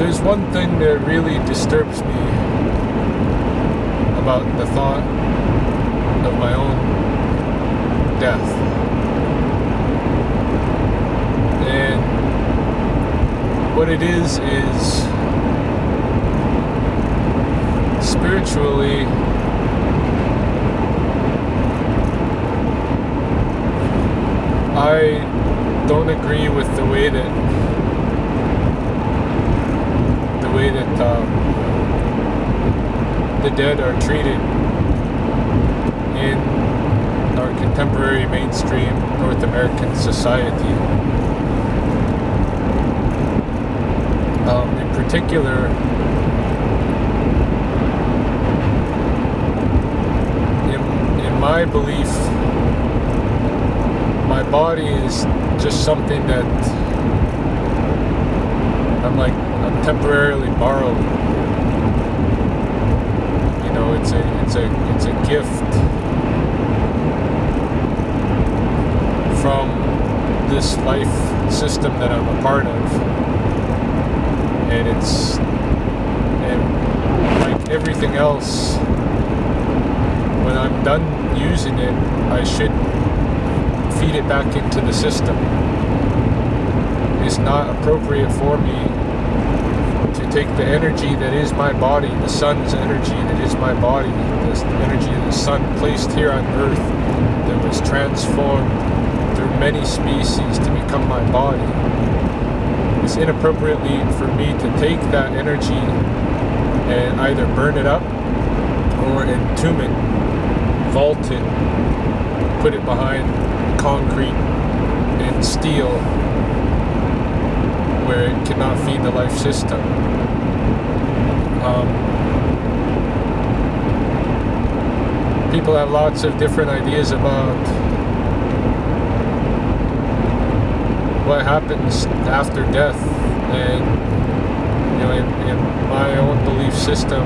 there's one thing that really disturbs me about the thought of my own death. And what it is spiritually, I don't agree with the way that the dead are treated in our contemporary mainstream North American society. In particular, in my belief, my body is just something that I'm temporarily borrowed. You know, it's a gift from this life system that I'm a part of, and like everything else, when I'm done using it, I should feed it back into the system. It's not appropriate for me to take the energy that is my body, the sun's energy that is my body, the energy of the sun placed here on Earth that was transformed through many species to become my body. It's inappropriately for me to take that energy and either burn it up or entomb it, vault it, put it behind concrete and steel where it cannot feed the life system. People have lots of different ideas about what happens after death, and in my own belief system,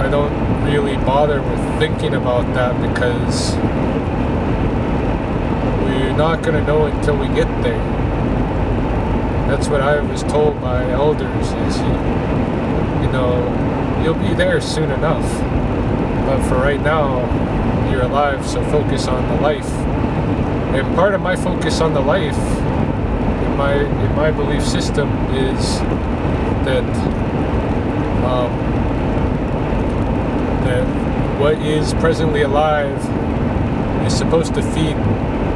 I don't really bother with thinking about that, because we're not going to know until we get there. That's what I was told by elders, is you'll be there soon enough, but for right now you're alive, so focus on the life. And part of my focus on the life in my belief system is that that what is presently alive is supposed to feed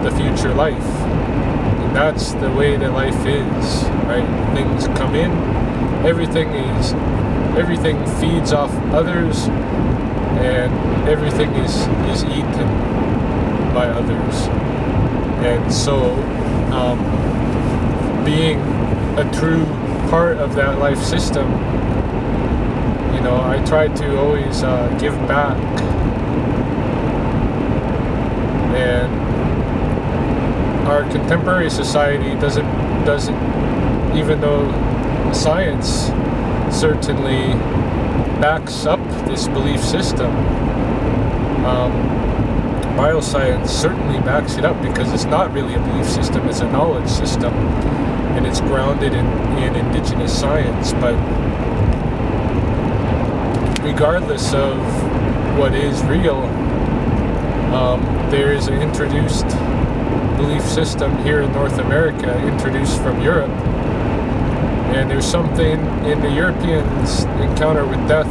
the future life. And that's the way that life is, right? Things come in, everything feeds off others, and everything is eaten by others. And so being a true part of that life system, I try to always give back. And our contemporary society doesn't, even though science certainly backs up this belief system, bioscience certainly backs it up, because it's not really a belief system, it's a knowledge system, and it's grounded in indigenous science. But regardless of what is real, there is an introduced belief system here in North America, introduced from Europe, and there's something in the Europeans' encounter with death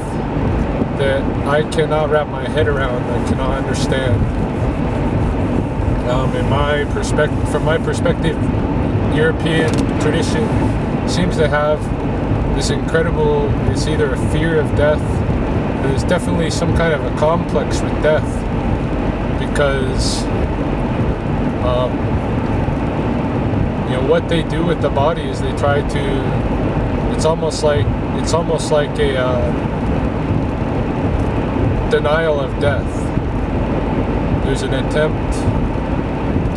that I cannot wrap my head around, I cannot understand. From my perspective, European tradition seems to have this incredible, it's either a fear of death, but there's definitely some kind of a complex with death, because what they do with the body is they try to, it's almost like a denial of death. There's an attempt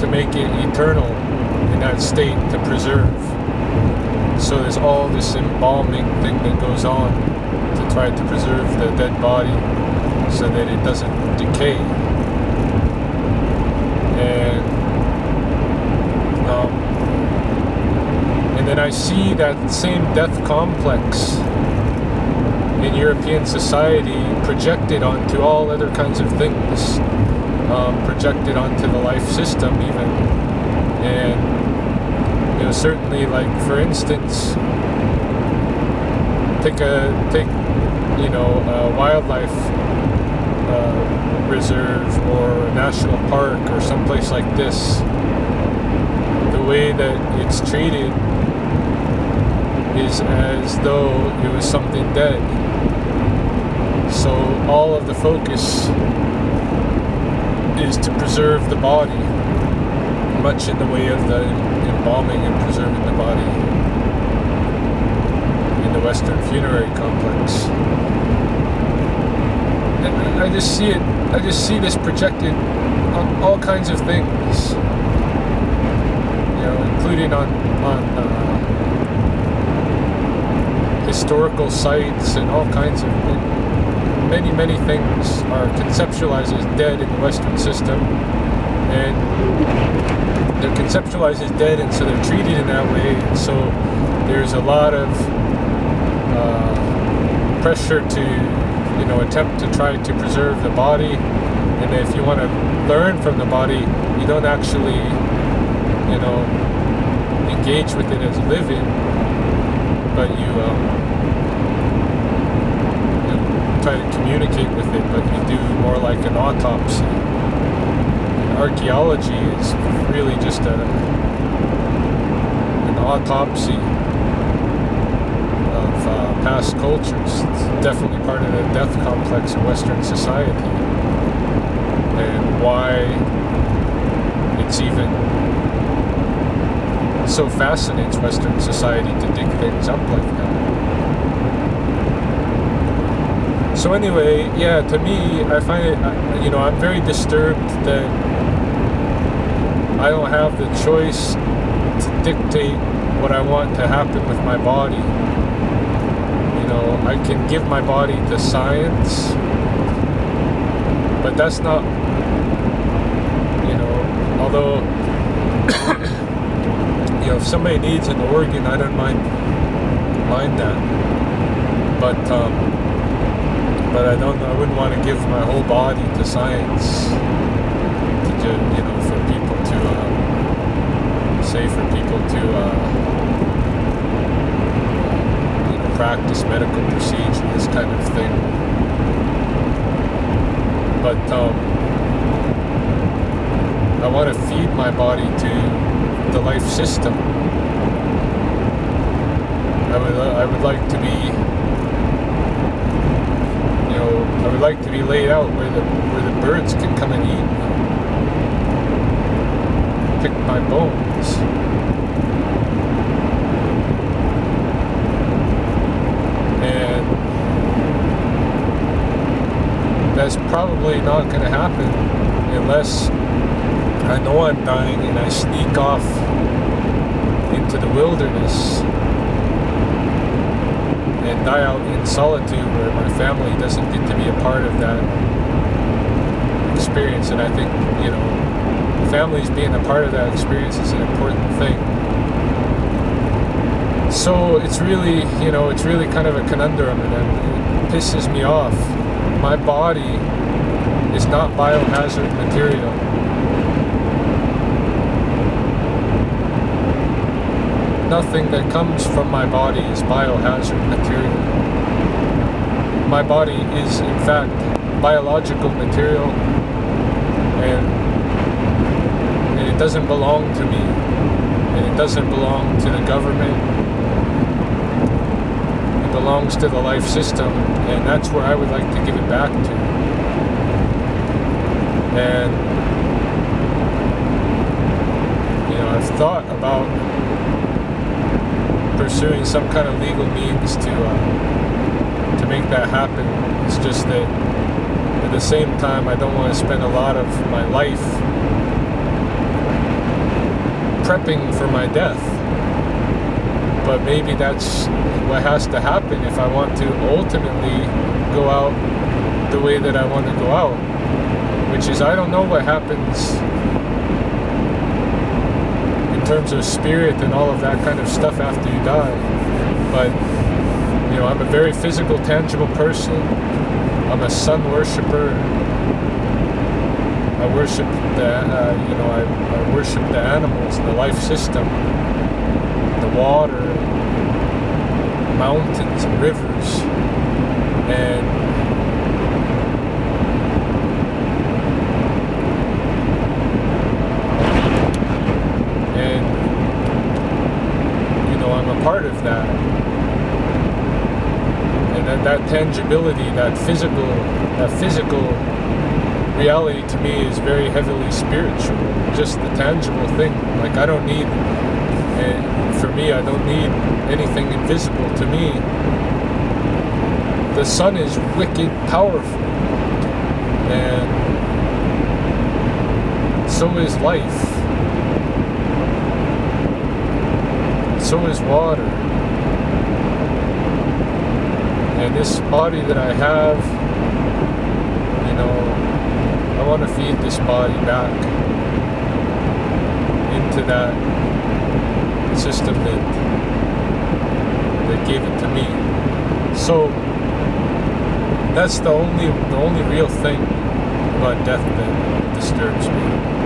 to make it eternal in that state, to preserve. So there's all this embalming thing that goes on to try to preserve the dead body so that it doesn't decay. And then I see that same death complex in European society projected onto all other kinds of things, projected onto the life system even. And you know, certainly, like for instance, take a wildlife reserve or a national park or someplace like this. The way that it's treated is as though it was something dead. So all of the focus is to preserve the body, much in the way of the embalming and preserving the body in the Western Funerary complex. And I just see it. I just see this projected on all kinds of things, you know, including on historical sites and all kinds of many things are conceptualized as dead in the Western system, and they're conceptualized as dead, and so they're treated in that way. And so there's a lot of pressure to, you know, attempt to try to preserve the body. And if you want to learn from the body, you don't actually, you know, engage with it as living, but you try to communicate with it, but you do more like an autopsy. And archaeology is really just an autopsy of past cultures. It's definitely part of the death complex of Western society, and why it's even so fascinates Western society to dig things up like that. So anyway, yeah, to me, I find it, you know, I'm very disturbed that I don't have the choice to dictate what I want to happen with my body. You know, I can give my body to science, but that's not, you know, although, you know, if somebody needs an organ, I don't mind that. But I wouldn't want to give my whole body to science to do, you know, for people to you know, practice medical procedure, this kind of thing. But I want to feed my body to the life system. I would like to be, I would like to be laid out where the birds can come and eat me, pick my bones. And that's probably not going to happen unless I know I'm dying and I sneak off into the wilderness and die out in solitude where my family doesn't get to be a part of that experience. And I think, you know, families being a part of that experience is an important thing. So it's really, you know, it's really kind of a conundrum, and it pisses me off. My body is not biohazard material. Nothing that comes from my body is biohazard material. My body is, in fact, biological material, and it doesn't belong to me, and it doesn't belong to the government. It belongs to the life system, and that's where I would like to give it back to. And, you know, I've thought about pursuing some kind of legal means to make that happen. It's just that at the same time, I don't want to spend a lot of my life prepping for my death. But maybe that's what has to happen if I want to ultimately go out the way that I want to go out, which is, I don't know what happens in terms of spirit and all of that kind of stuff after you die. But I'm a very physical, tangible person. I'm a sun worshiper. I worship I worship the animals, the life system, the water, mountains and rivers, and I'm a part of that. And that tangibility, that physical reality to me is very heavily spiritual. Just the tangible thing. Like I don't need anything invisible. To me, the sun is wicked powerful, and so is life. So is water. And this body that I have, I want to feed this body back into that system that gave it to me. So that's the only real thing about death that disturbs me.